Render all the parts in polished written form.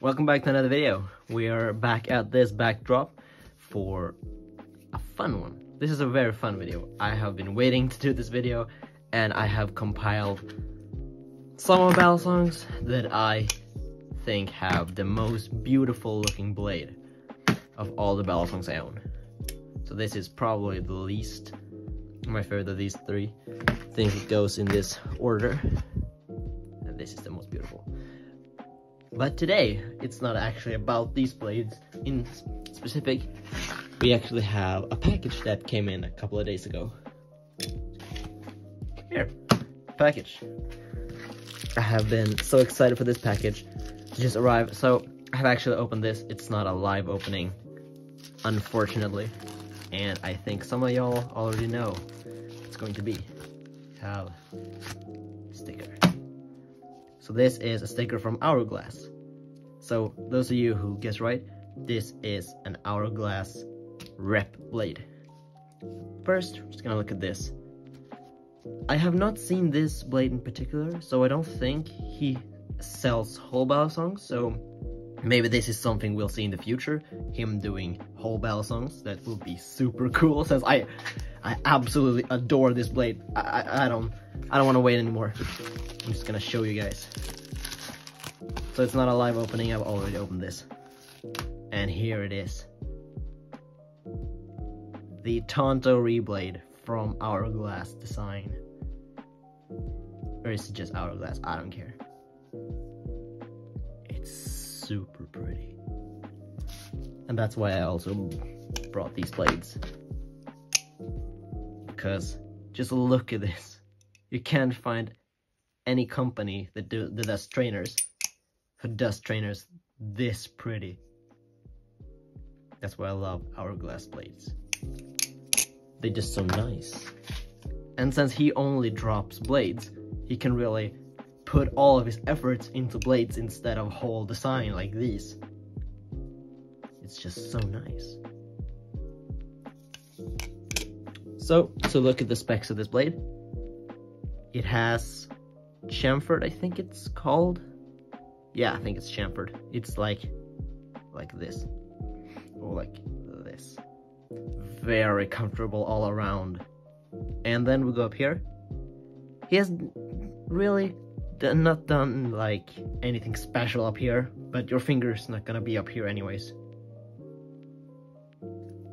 Welcome back to another video. We are back at this backdrop for a fun one. This is a very fun video. I have been waiting to do this video, and I have compiled some of battle songs that I think have the most beautiful looking blade of all the battle songs I own. So this is probably the least my favorite of these three. I think it goes in this order, and this is the most beautiful. But today, it's not actually about these blades in specific. We actually have a package that came in a couple of days ago. Here, package. I have been so excited for this package to just arrive. So I have actually opened this. It's not a live opening, unfortunately. And I think some of y'all already know it's going to be. Have a sticker. So this is a sticker from Hourglass. So those of you who guess right, this is an Hourglass rep blade. First, we're just gonna look at this. I have not seen this blade in particular, so I don't think he sells whole battle songs, so maybe this is something we'll see in the future, him doing whole battle songs. That will be super cool, since I absolutely adore this blade. I don't want to wait anymore. I'm just gonna show you guys. So it's not a live opening, I've already opened this. And here it is. The Tanto reblade from Hourglass design. Or is it just Hourglass? I don't care. It's super pretty. And that's why I also brought these blades. Because just look at this. You can't find any company that does trainers who does trainers this pretty. That's why I love Hourglass blades. They're just so nice. And since he only drops blades, he can really put all of his efforts into blades instead of whole design like these. It's just so nice. So, to look at the specs of this blade. It has chamfered, I think it's called. Yeah, I think it's chamfered. It's like this, or like this. Very comfortable all around. And then we go up here. He has really not done like anything special up here, but your finger's not gonna be up here anyways.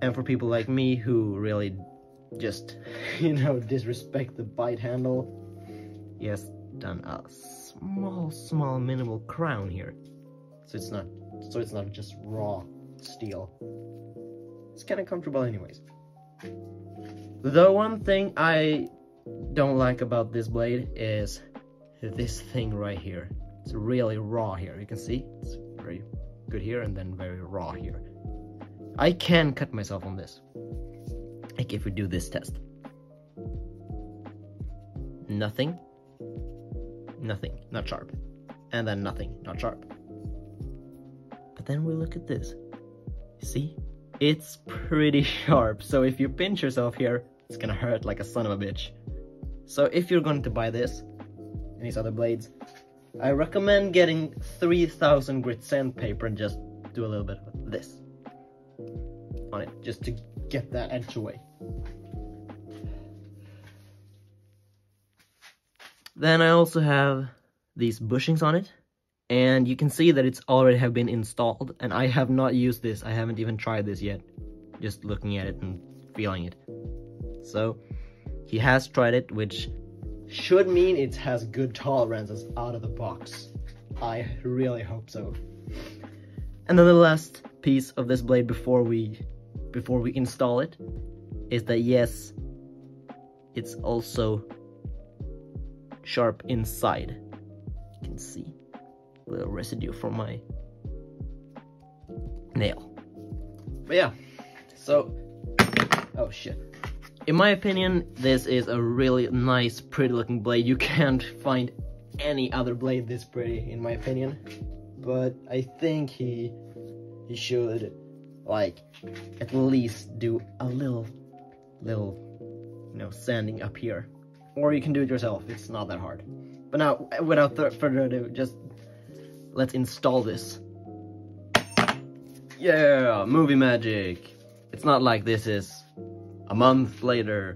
And for people like me who really just, you know, disrespect the bite handle, he has done a small minimal crown here, so it's not just raw steel. It's kind of comfortable anyways. The one thing I don't like about this blade is this thing right here. It's really raw here. You can see it's very good here and then very raw here. I can cut myself on this, like if we do this test. Nothing, not sharp. And then nothing, not sharp. But then we look at this. You see? It's pretty sharp. So if you pinch yourself here, it's gonna hurt like a son of a bitch. So if you're going to buy this and these other blades, I recommend getting 3000 grit sandpaper and just do a little bit of this on it, just to get that edge away. Then I also have these bushings on it, and you can see that it's already have been installed, and I have not used this. I haven't even tried this yet, just looking at it and feeling it. So he has tried it, which should mean it has good tolerances out of the box. I really hope so. And then the last piece of this blade before we install it is that yes, it's also sharp inside. You can see a little residue from my nail. But yeah, so, oh shit. In my opinion, this is a really nice, pretty looking blade. You can't find any other blade this pretty, in my opinion. But I think he should, like, at least do a little, you know, sanding up here. Or you can do it yourself, it's not that hard. But now, without further ado, just let's install this Yeah, movie magic. It's not like this is a month later,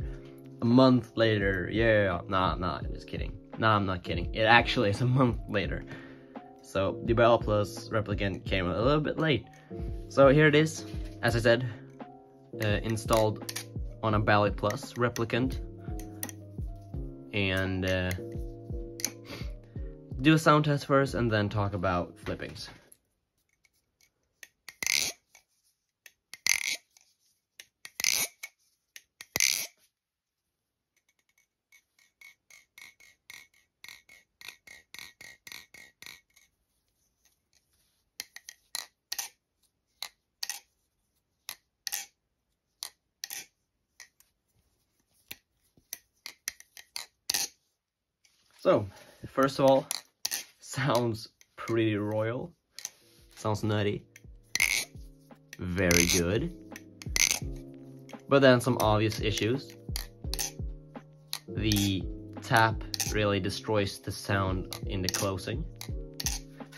yeah. Nah, I'm just kidding. Nah, I'm not kidding. It actually is a month later. So the Baliplus replicant came a little bit late. So here it is, as I said, installed on a Baliplus replicant. And do a sound test first and then talk about flippings. So, first of all, sounds pretty royal. Sounds nutty. Very good. But then some obvious issues. The tap really destroys the sound in the closing.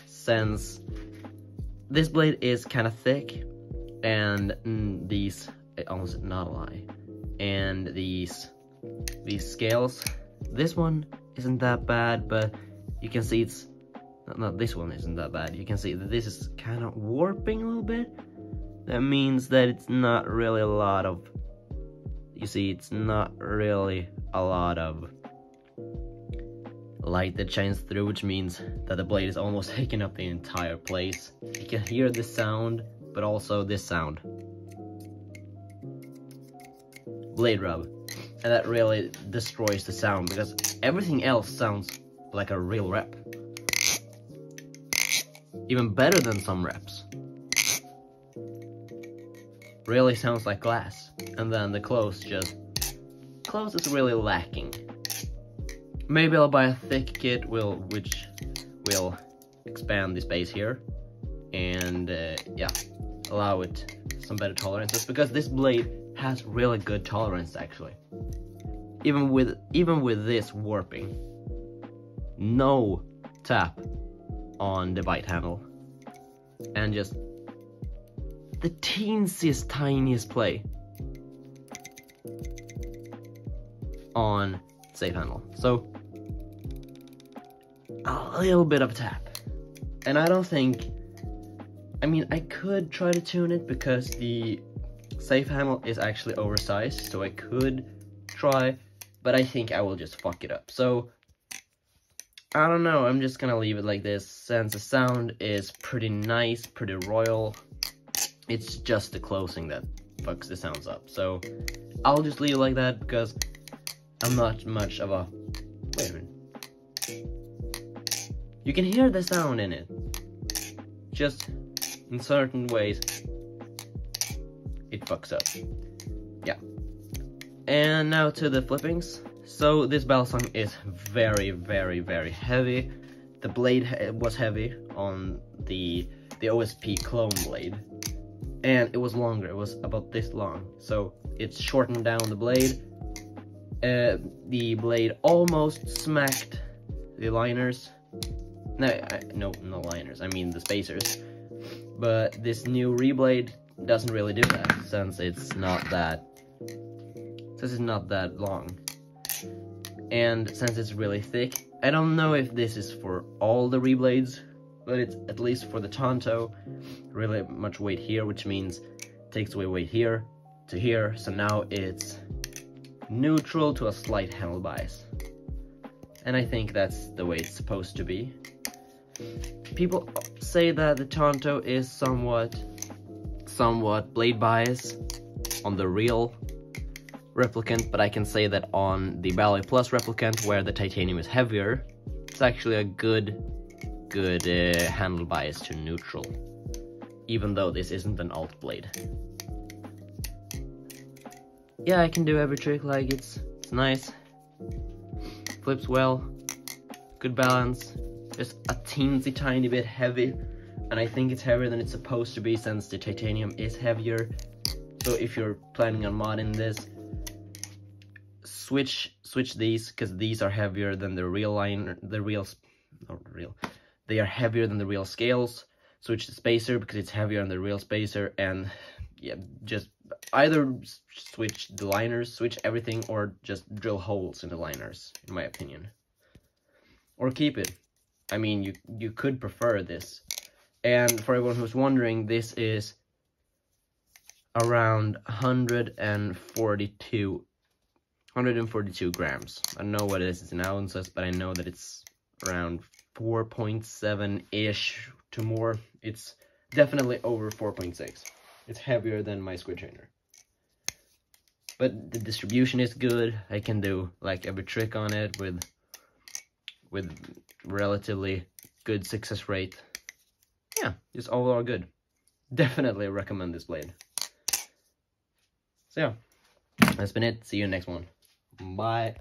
Since this blade is kind of thick, and these, almost not a lie, and these scales, this one isn't that bad, but you can see it's not this one isn't that bad. You can see that this is kind of warping a little bit. That means that it's not really a lot of, you see, it's not really a lot of light that shines through, which means that the blade is almost taking up the entire place. You can hear this sound, but also this sound. Blade rub. And that really destroys the sound, because everything else sounds like a real rep. Even better than some reps. Really sounds like glass. And then the close is really lacking. Maybe I'll buy a thick kit which will expand the space here. And yeah, allow it some better tolerances, because this blade has really good tolerance actually. Even with this warping. No tap on the bite handle. And just the teensiest, tiniest play on safe handle. So a little bit of a tap. And I don't think, I mean, I could try to tune it because the safe handle is actually oversized, so I could try, but I think I will just fuck it up. So I don't know, I'm just gonna leave it like this, since the sound is pretty nice, pretty royal. It's just the closing that fucks the sounds up. So I'll just leave it like that, because I'm not much of a, wait a minute. You can hear the sound in it. Just in certain ways, it fucks up. Yeah. And now to the flippings. So this Balsam is very, very, very heavy. The blade was heavy on the OSP clone blade. And it was longer, it was about this long. So it's shortened down the blade. The blade almost smacked the liners. No liners, I mean the spacers. But this new reblade doesn't really do that, since it's not that long. And since it's really thick, I don't know if this is for all the reblades, but it's at least for the tanto, really much weight here, which means it takes away weight here to here, so now it's neutral to a slight handle bias. And I think that's the way it's supposed to be. People say that the tanto is somewhat blade bias on the real replicant, but I can say that on the Baliplus replicant, where the titanium is heavier, it's actually a good handle bias to neutral, even though this isn't an alt blade. Yeah, I can do every trick, like it's nice, flips well, good balance, just a teensy tiny bit heavy, and I think it's heavier than it's supposed to be, since the titanium is heavier. So if you're planning on modding this, switch these, because these are heavier than the real liner, they are heavier than the real scales. switch the spacer because it's heavier than the real spacer, and yeah, just either switch the liners, switch everything, or just drill holes in the liners, in my opinion. Or keep it. I mean, you could prefer this. And for everyone who's wondering, this is around 142 grams. I don't know what it is in ounces, but I know that it's around 4.7-ish to more. It's definitely over 4.6. It's heavier than my squid trainer. But the distribution is good. I can do like every trick on it with relatively good success rate. Yeah, it's overall good. Definitely recommend this blade. So yeah, that's been it. See you next one. Bye.